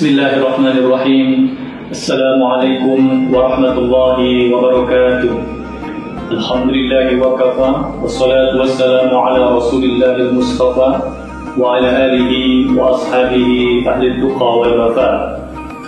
Bismillahirrahmanirrahim. Assalamualaikum warahmatullahi wabarakatuh. Alhamdulillahi wa kafa, wassalatu wassalamu ala rasulillahil mustafa wa ala alihi wa ashabihi ahli tuqa wal wafa.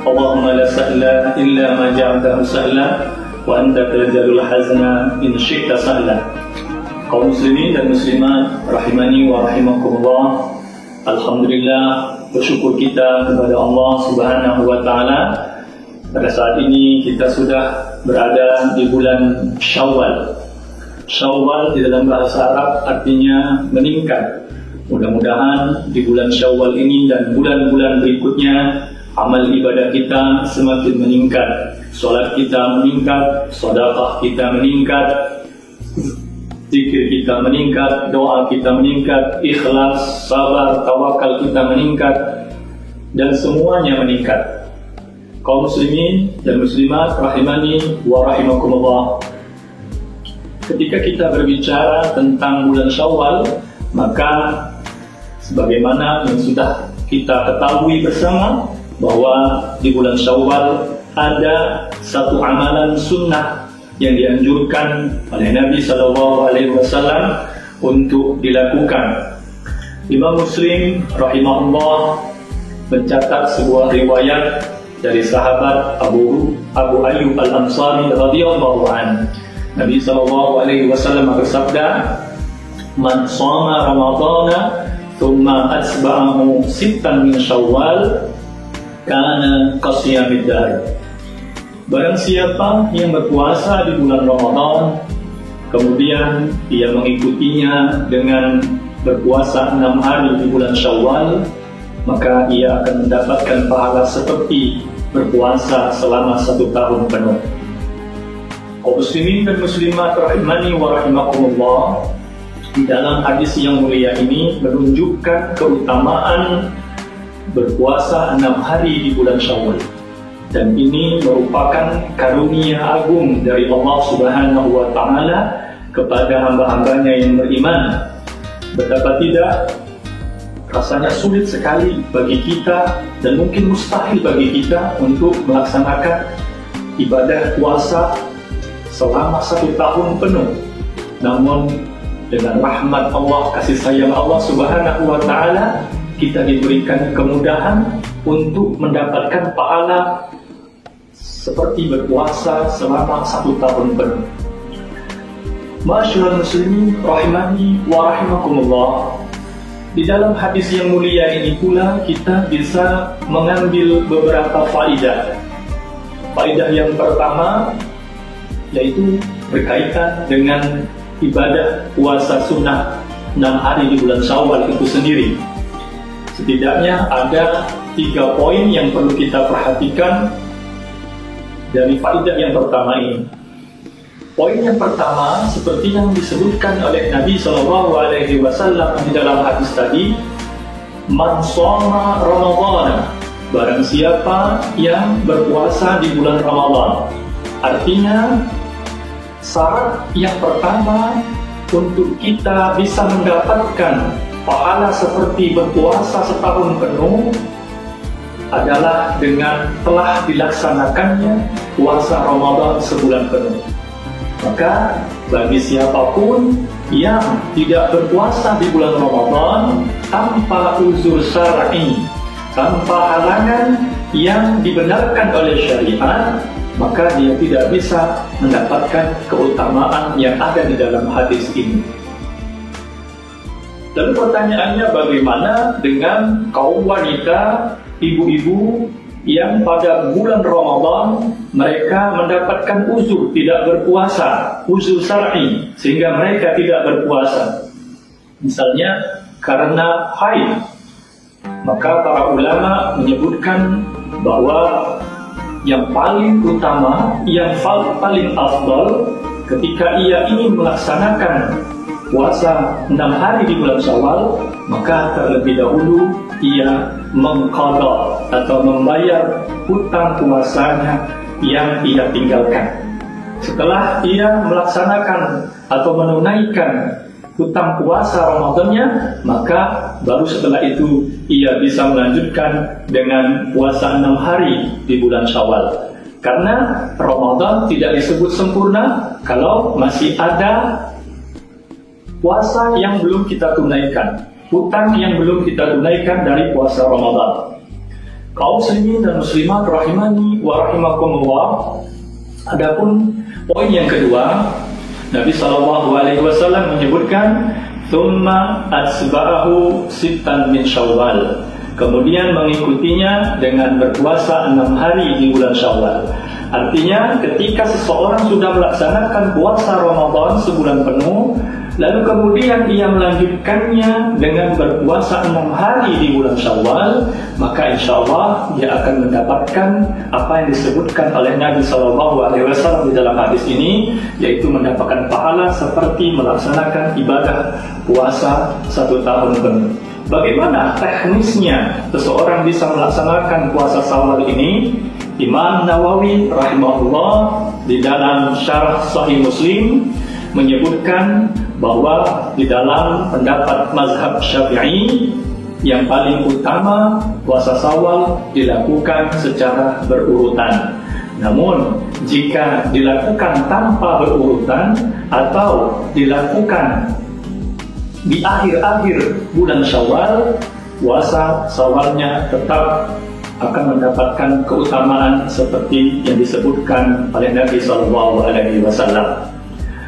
Allahumma la sahla illa ma ja'altahu sahla wa anta taj'alul hazna in syi'ta sahla. Kaum muslimin dan muslimat rahimani wa rahimakumullah. Alhamdulillah, bersyukur kita kepada Allah Subhanahu wa taala. Pada saat ini kita sudah berada di bulan Syawal. Syawal di dalam bahasa Arab artinya meningkat. Mudah-mudahan di bulan Syawal ini dan bulan-bulan berikutnya amal ibadah kita semakin meningkat. Salat kita meningkat, sedekah kita meningkat, zikir kita meningkat, doa kita meningkat, ikhlas, sabar, tawakal kita meningkat, dan semuanya meningkat. Kaum muslimin dan muslimat rahimani wa rahimakumullah. Ketika kita berbicara tentang bulan Syawal, maka sebagaimana yang sudah kita ketahui bersama bahwa di bulan Syawal ada satu amalan sunnah yang dianjurkan oleh Nabi SAW untuk dilakukan. Imam Muslim rahimahullah mencatat sebuah riwayat dari sahabat Abu Ayyub Al-Ansari radhiyallahu anhu. Nabi SAW bersabda, "Man shoma Ramadhana thumma atba'ahu sittan min Syawal kana qasiyamid dahr." Barang siapa yang berpuasa di bulan Ramadan, kemudian ia mengikutinya dengan berpuasa 6 hari di bulan Syawal, maka ia akan mendapatkan pahala seperti berpuasa selama 1 tahun penuh. Kaum muslimin dan muslimat rahimani wa rahimakumullah, di dalam hadis yang mulia ini menunjukkan keutamaan berpuasa 6 hari di bulan Syawal. Dan ini merupakan karunia agung dari Allah Subhanahu wa taala kepada hamba-hambanya yang beriman. Betapa tidak rasanya sulit sekali bagi kita dan mungkin mustahil bagi kita untuk melaksanakan ibadah puasa selama 1 tahun penuh. Namun dengan rahmat Allah, kasih sayang Allah Subhanahu wa taala, kita diberikan kemudahan untuk mendapatkan pahala seperti berpuasa selama 1 tahun penuh. Ma'asyiral muslimin rahimani wa rahimakumullah. Di dalam hadis yang mulia ini pula kita bisa mengambil beberapa faedah. Faedah yang pertama yaitu berkaitan dengan ibadah puasa sunnah 6 hari di bulan Syawal itu sendiri. Setidaknya ada 3 poin yang perlu kita perhatikan dari faedah yang pertama ini. Poin yang pertama, seperti yang disebutkan oleh Nabi SAW di dalam hadis tadi, "Man shoma Ramadhana", barang siapa yang berpuasa di bulan Ramadan. Artinya, syarat yang pertama untuk kita bisa mendapatkan pahala seperti berpuasa setahun penuh adalah dengan telah dilaksanakannya puasa Ramadan sebulan penuh. Maka bagi siapapun yang tidak berpuasa di bulan Ramadan tanpa uzur syar'i, tanpa halangan yang dibenarkan oleh syariat, maka dia tidak bisa mendapatkan keutamaan yang ada di dalam hadis ini. Lalu pertanyaannya, bagaimana dengan kaum wanita, ibu-ibu yang pada bulan Ramadan mereka mendapatkan uzur tidak berpuasa, uzur syar'i, sehingga mereka tidak berpuasa, misalnya karena haid? Maka para ulama menyebutkan bahwa yang paling utama, yang paling afdal ketika ia ingin melaksanakan puasa 6 hari di bulan Syawal, maka terlebih dahulu ia mengqadha atau membayar hutang puasanya yang ia tinggalkan. Setelah ia melaksanakan atau menunaikan hutang puasa Ramadannya, maka baru setelah itu ia bisa melanjutkan dengan puasa 6 hari di bulan Syawal. Karena Ramadan tidak disebut sempurna kalau masih ada puasa yang belum kita tunaikan, hutang yang belum kita tunaikan dari puasa Ramadan. Kaum muslimin dan muslimat rahimani wa rahimakumullah. Adapun poin yang kedua, Nabi SAW menyebutkan thumma atsba'ahu sittan min Syawal, kemudian mengikutinya dengan berpuasa 6 hari di bulan Syawal. Artinya ketika seseorang sudah melaksanakan puasa Ramadan sebulan penuh, lalu kemudian ia melanjutkannya dengan berpuasa 6 hari di bulan Syawal, maka insya Allah dia akan mendapatkan apa yang disebutkan oleh Nabi SAW di dalam hadis ini, yaitu mendapatkan pahala seperti melaksanakan ibadah puasa 1 tahun penuh. Bagaimana teknisnya seseorang bisa melaksanakan puasa Syawal ini? Imam Nawawi rahimahullah di dalam syarah Sahih Muslim menyebutkan bahwa di dalam pendapat mazhab Syafi'i yang paling utama puasa Syawal dilakukan secara berurutan. Namun jika dilakukan tanpa berurutan atau dilakukan di akhir-akhir bulan Syawal, puasa Syawalnya tetap akan mendapatkan keutamaan seperti yang disebutkan oleh Nabi SAW.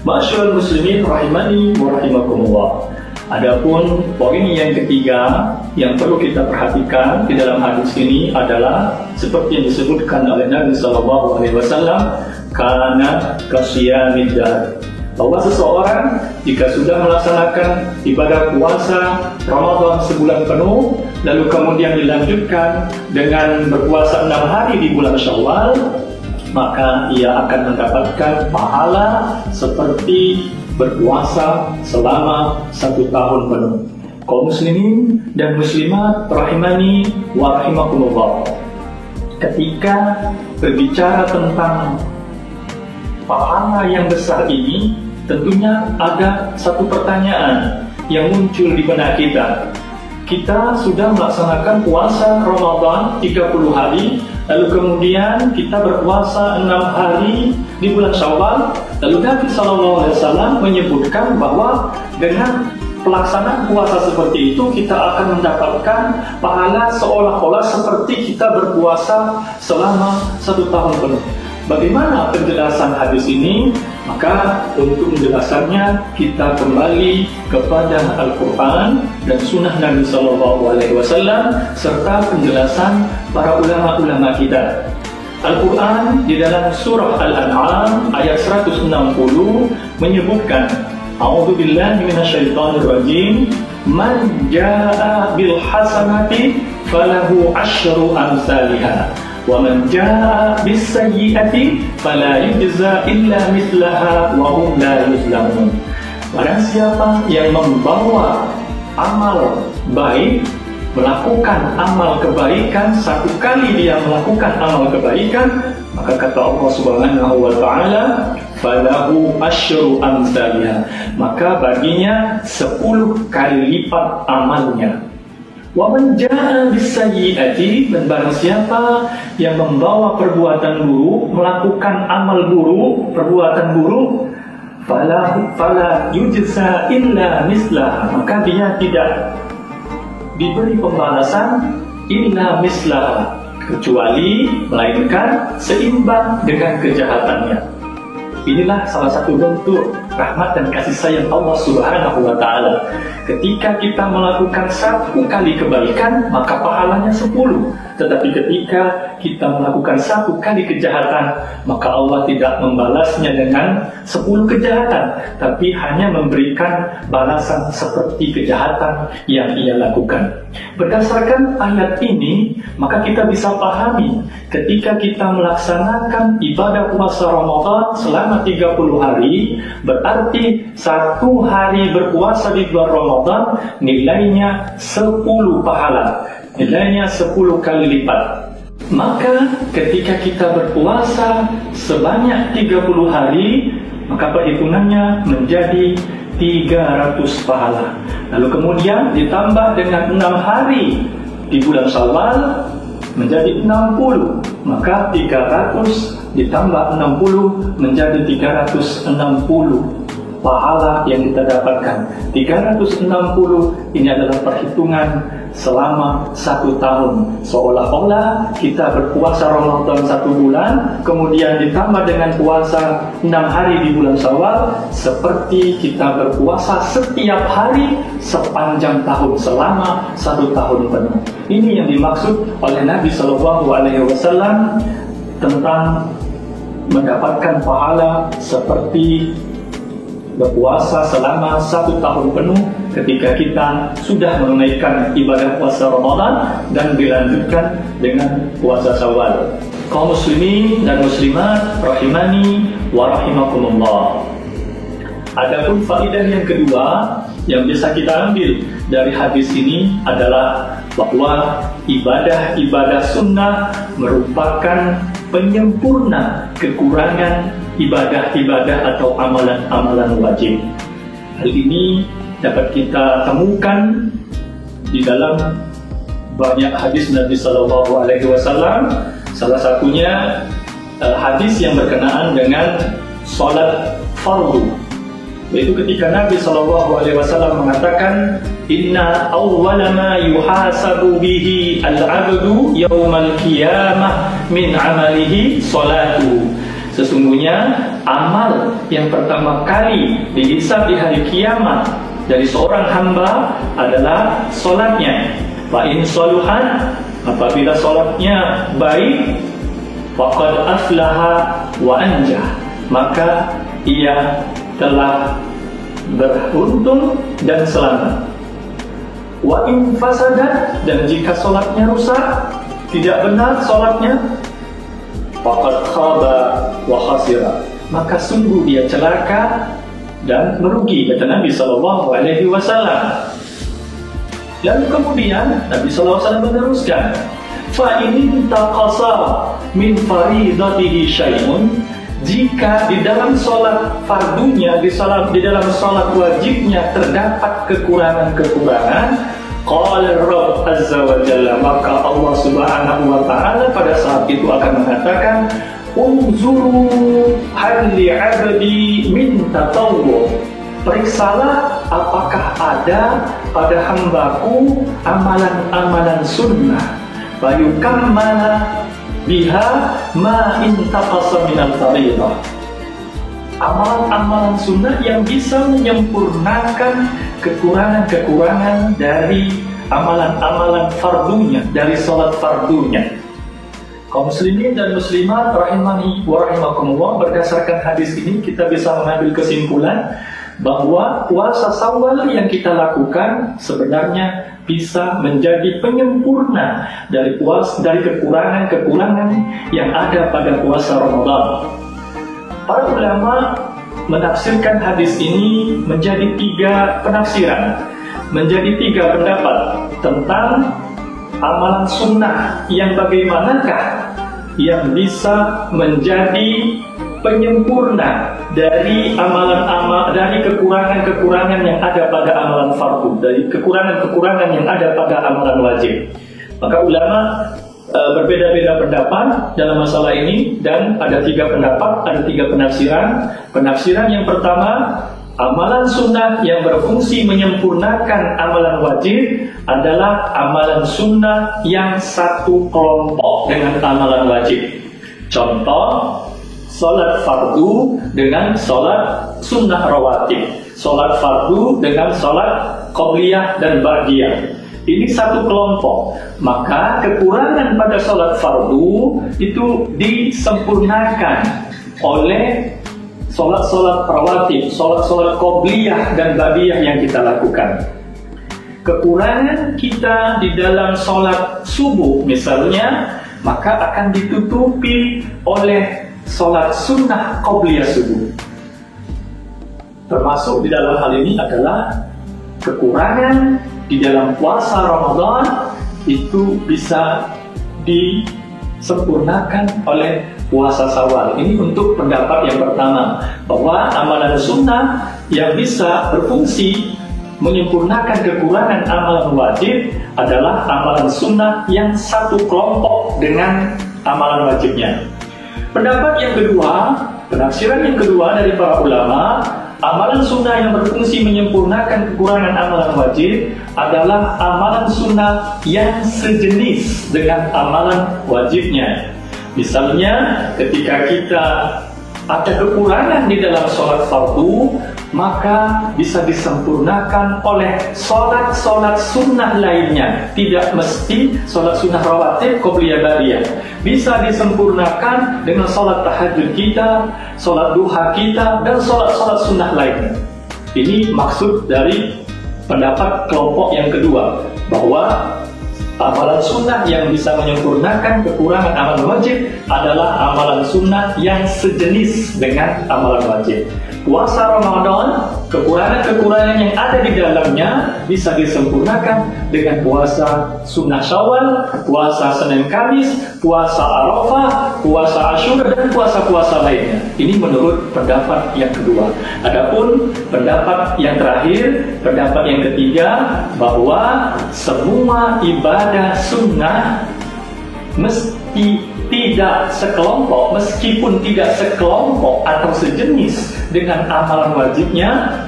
Ma'asyiral muslimin rahimani wa rahimakumullah. Adapun poin yang ketiga yang perlu kita perhatikan di dalam hadis ini adalah seperti yang disebutkan oleh Nabi SAW, karena kasiyamid dahr, bahwa seseorang jika sudah melaksanakan ibadah puasa Ramadan sebulan penuh, lalu kemudian dilanjutkan dengan berpuasa 6 hari di bulan Syawal, maka ia akan mendapatkan pahala seperti berpuasa selama 1 tahun penuh. Kaum muslimin dan muslimat rahimani wa rahimakumullah. Ketika berbicara tentang pahala yang besar ini, tentunya ada satu pertanyaan yang muncul di benak kita. Kita sudah melaksanakan puasa Ramadan 30 hari, lalu kemudian kita berpuasa 6 hari di bulan Syawal. Lalu Nabi SAW menyebutkan bahwa dengan pelaksanaan puasa seperti itu kita akan mendapatkan pahala seolah-olah seperti kita berpuasa selama 1 tahun penuh. Bagaimana penjelasan hadis ini? Maka untuk menjelaskannya kita kembali kepada Al-Quran dan Sunnah Nabi SAW serta penjelasan para ulama-ulama kita. Al-Quran di dalam surah Al-An'am ayat 160 menyebutkan, A'udzubillahi minasyaitonirrajim, man jaa'a bil hasanati falahu asyru amsalihha wa man jaa'a bis sayyi'ati fala yujza illa mithlaha wa hum la yuzlamun. Barang siapa yang membawa amal baik, melakukan amal kebaikan, 1 kali dia melakukan amal kebaikan, maka kata Allah Subhanahu wa taala, falahu asyru amsalihha, maka baginya 10 kali lipat amalnya. Wa man jaa'a bis-sayyi'ati, dan barang siapa yang membawa perbuatan buruk, melakukan amal buruk, perbuatan buruk, fala yujza illa mislah, maka dia tidak diberi pembalasan illa mislah, kecuali melainkan seimbang dengan kejahatannya. Inilah salah satu bentuk rahmat dan kasih sayang Allah Subhanahu wa taala. Ketika kita melakukan 1 kali kebaikan, maka pahalanya 10. Tetapi ketika kita melakukan 1 kali kejahatan, maka Allah tidak membalasnya dengan 10 kejahatan, tapi hanya memberikan balasan seperti kejahatan yang ia lakukan. Berdasarkan ayat ini, maka kita bisa pahami ketika kita melaksanakan ibadah puasa Ramadan selama 30 hari, berarti 1 hari berpuasa di bulan Ramadan nilainya 10 pahala, nilainya 10 kali lipat. Maka ketika kita berpuasa sebanyak 30 hari, maka perhitungannya menjadi 300 pahala. Lalu kemudian ditambah dengan 6 hari di bulan Syawal menjadi 60. Maka 300 ditambah 60 menjadi 360 pahala yang kita dapatkan. 360 ini adalah perhitungan selama 1 tahun. Seolah-olah kita berpuasa Ramadan 1 bulan, kemudian ditambah dengan puasa 6 hari di bulan Syawal, seperti kita berpuasa setiap hari sepanjang tahun, selama 1 tahun penuh. Ini yang dimaksud oleh Nabi SAW tentang mendapatkan pahala seperti berpuasa selama 1 tahun penuh ketika kita sudah menunaikan ibadah puasa Ramadan dan dilanjutkan dengan puasa Syawal. Kaum muslimin dan muslimat rahimani wa rahimakumullah. Adapun faedah yang kedua yang bisa kita ambil dari hadis ini adalah bahwa ibadah-ibadah sunnah merupakan penyempurna kekurangan ibadah-ibadah atau amalan-amalan wajib. Hal ini dapat kita temukan di dalam banyak hadis Nabi SAW. Salah satunya hadis yang berkenaan dengan sholat fardu, yaitu ketika Nabi SAW mengatakan, Inna awwala ma yuhasabu bihi al-abdu yawmal qiyamah min amalihi sholatuhu. Sesungguhnya amal yang pertama kali dihisab di hari kiamat dari seorang hamba adalah solatnya. Fa in soluhan, apabila solatnya baik, faqad aflaha wa anjah, maka ia telah beruntung dan selamat. Wa in fasadat, dan jika solatnya rusak, tidak benar solatnya, faqad khaba wa khasira, maka sungguh dia celaka dan merugi, kata Nabi SAW. Dan kemudian Nabi SAW meneruskan, fa in taqasa min faridatihi syai'un, jika di dalam sholat fardunya, di dalam sholat wajibnya terdapat kekurangan-kekurangan, qala Rabb azza wa jalla, maka Allah subhanahu wa ta'ala pada saat itu akan mengatakan, unzuru hal li'abdi min tatawwu, periksalah apakah ada pada hambaku amalan-amalan sunnah, fayukammala biha ma intaqasa minal fariidah, amalan-amalan sunnah yang bisa menyempurnakan kekurangan-kekurangan dari amalan-amalan fardunya, dari sholat fardunya. Kaum muslimin dan muslimat rahimani wa rahimakumullah, berdasarkan hadis ini kita bisa mengambil kesimpulan bahwa puasa Syawal yang kita lakukan sebenarnya bisa menjadi penyempurna dari kekurangan-kekurangan yang ada pada puasa Ramadan. Para ulama menafsirkan hadis ini menjadi 3 penafsiran, menjadi 3 pendapat tentang amalan sunnah yang bagaimanakah yang bisa menjadi penyempurna dari dari kekurangan-kekurangan yang ada pada amalan fardu, dari kekurangan-kekurangan yang ada pada amalan wajib. Maka ulama berbeda-beda pendapat dalam masalah ini, dan ada 3 pendapat, ada 3 penafsiran. Penafsiran yang pertama, amalan sunnah yang berfungsi menyempurnakan amalan wajib adalah amalan sunnah yang satu kelompok dengan amalan wajib. Contoh, sholat fardu dengan sholat sunnah rawatib, sholat fardu dengan sholat qobliyah dan ba'diyah. Ini satu kelompok. Maka kekurangan pada sholat fardu itu disempurnakan oleh sholat-sholat rawatib, sholat-sholat qobliyah dan ba'diyah yang kita lakukan. Kekurangan kita di dalam sholat subuh misalnya, maka akan ditutupi oleh sholat sunnah qobliyah subuh. Termasuk di dalam hal ini adalah kekurangan di dalam puasa Ramadan itu bisa disempurnakan oleh puasa Syawal. Ini untuk pendapat yang pertama, bahwa amalan sunnah yang bisa berfungsi menyempurnakan kekurangan amalan wajib adalah amalan sunnah yang satu kelompok dengan amalan wajibnya. Pendapat yang kedua, penafsiran yang kedua dari para ulama, amalan sunnah yang berfungsi menyempurnakan kekurangan amalan wajib adalah amalan sunnah yang sejenis dengan amalan wajibnya. Misalnya, ketika kita ada kekurangan di dalam sholat fardu, maka bisa disempurnakan oleh sholat-sholat sunnah lainnya. Tidak mesti sholat sunnah rawatib, qobliyah, ba'diyah. Bisa disempurnakan dengan sholat tahajud kita, sholat duha kita, dan sholat-sholat sunnah lainnya. Ini maksud dari pendapat kelompok yang kedua, bahwa amalan sunnah yang bisa menyempurnakan kekurangan amalan wajib adalah amalan sunnah yang sejenis dengan amalan wajib. Puasa Ramadan, kekurangan-kekurangan yang ada di dalamnya bisa disempurnakan dengan puasa sunnah Syawal, puasa Senin Kamis, puasa Arafah, puasa Asyura, dan puasa-puasa lainnya. Ini menurut pendapat yang kedua. Adapun pendapat yang terakhir, pendapat yang ketiga, bahwa semua ibadah sunnah mesti tidak sekelompok, meskipun tidak sekelompok atau sejenis dengan amalan wajibnya,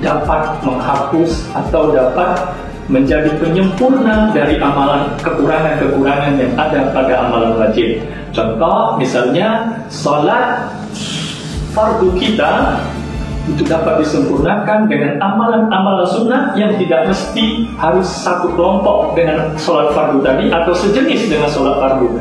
dapat menghapus atau dapat menjadi penyempurna dari amalan kekurangan-kekurangan yang ada pada amalan wajib. Contoh, misalnya sholat fardu kita itu dapat disempurnakan dengan amalan-amalan sunnah yang tidak mesti harus satu kelompok dengan sholat fardu tadi atau sejenis dengan sholat fardu.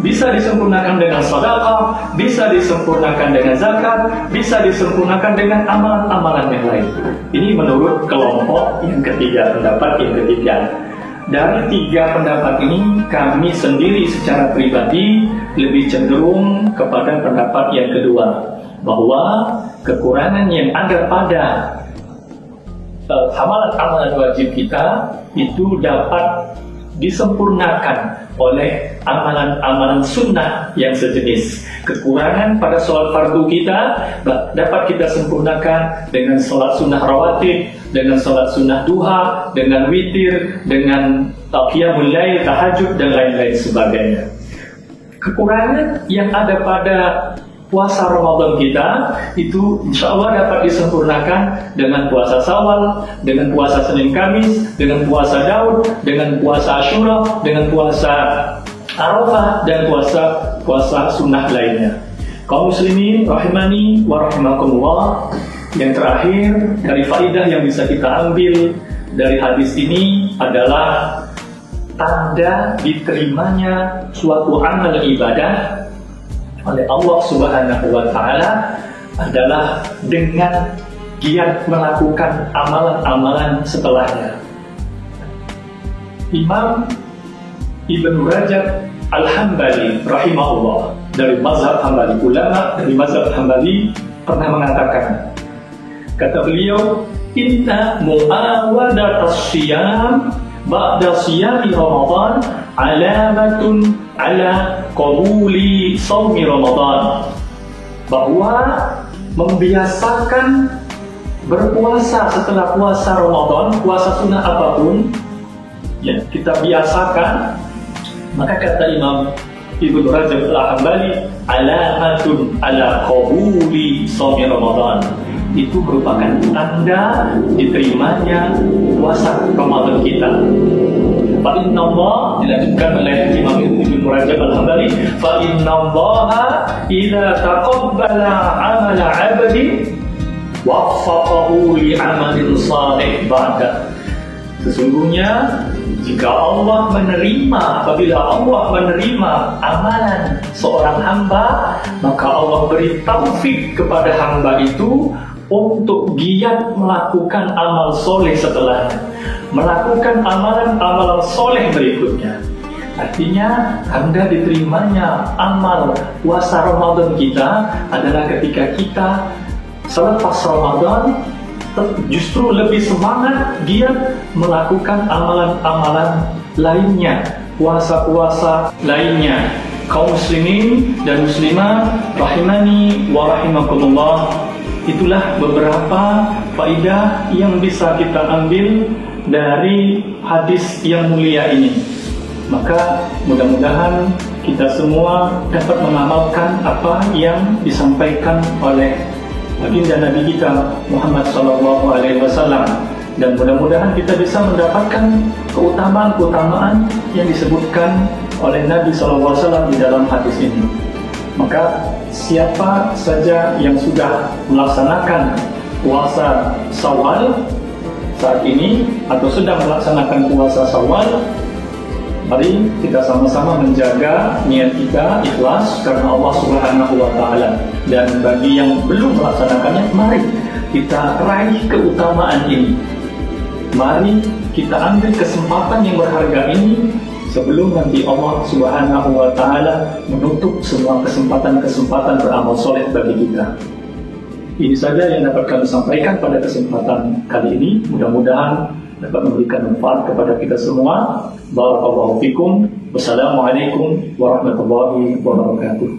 Bisa disempurnakan dengan sedekah, bisa disempurnakan dengan zakat, bisa disempurnakan dengan amalan-amalan yang lain. Ini menurut kelompok yang ketiga, pendapat yang ketiga. Dari tiga pendapat ini, kami sendiri secara pribadi lebih cenderung kepada pendapat yang kedua, bahwa kekurangan yang ada pada amalan-amalan wajib kita itu dapat disempurnakan oleh amalan-amalan sunnah yang sejenis. Kekurangan pada sholat fardu kita dapat kita sempurnakan dengan sholat sunnah rawatib, dengan sholat sunnah duha, dengan witir, dengan qiyamul lail, tahajud, dan lain-lain sebagainya. Kekurangan yang ada pada puasa Ramadan kita itu insya Allah dapat disempurnakan dengan puasa Syawal, dengan puasa Senin Kamis, dengan puasa Daud, dengan puasa Asyura, dengan puasa Arafah, dan puasa sunnah lainnya. Kaum muslimin rahimani wa rahimakumullah, yang terakhir dari faidah yang bisa kita ambil dari hadis ini adalah tanda diterimanya suatu amal ibadah oleh Allah Subhanahu wa Ta'ala adalah dengan giat melakukan amalan-amalan setelahnya. Imam Ibnu Rajab Al-Hambali rahimahullah, dari mazhab Hambali, ulama dari mazhab Hambali, pernah mengatakan, kata beliau, inna mu'awadat as-siyam ba'da siyami Ramadan alamatun ala qabuli shaumi Ramadan, bahwa membiasakan berpuasa setelah puasa Ramadan, puasa sunnah apapun ya kita biasakan, maka kata Imam Ibnu Rajab Al-Hambali, alamatun ala qabuli shaumi Ramadan, itu merupakan tanda diterimanya puasa Ramadan kita. Fa inna Allah, dilanjutkan oleh Imam Ibnu Rajab Al-Hambali, fa inna Allah idza taqabbala 'amala 'abdi waffaqahu li 'amalin shalih ba'da. Sesungguhnya jika Allah menerima, apabila Allah menerima amalan seorang hamba, maka Allah beri taufik kepada hamba itu untuk giat melakukan amal soleh setelahnya, melakukan amalan-amalan soleh berikutnya. Artinya, tanda diterimanya amal puasa Ramadan kita adalah ketika kita selepas Ramadan justru lebih semangat giat melakukan amalan-amalan lainnya, puasa-puasa lainnya. Kaum muslimin dan muslimah rahimani wa rahimakumullah, itulah beberapa faidah yang bisa kita ambil dari hadis yang mulia ini. Maka mudah-mudahan kita semua dapat mengamalkan apa yang disampaikan oleh baginda Nabi kita Muhammad SAW, dan mudah-mudahan kita bisa mendapatkan keutamaan-keutamaan yang disebutkan oleh Nabi SAW di dalam hadis ini. Maka siapa saja yang sudah melaksanakan puasa Syawal saat ini atau sedang melaksanakan puasa Syawal, mari kita sama-sama menjaga niat kita ikhlas karena Allah Subhanahu wa Ta'ala. Dan bagi yang belum melaksanakannya, mari kita raih keutamaan ini. Mari kita ambil kesempatan yang berharga ini sebelum nanti Allah Subhanahu wa Ta'ala menutup semua kesempatan-kesempatan beramal soleh bagi kita. Ini saja yang dapat kami sampaikan pada kesempatan kali ini. Mudah-mudahan dapat memberikan manfaat kepada kita semua. Barakallahu fikum. Wassalamualaikum warahmatullahi wabarakatuh.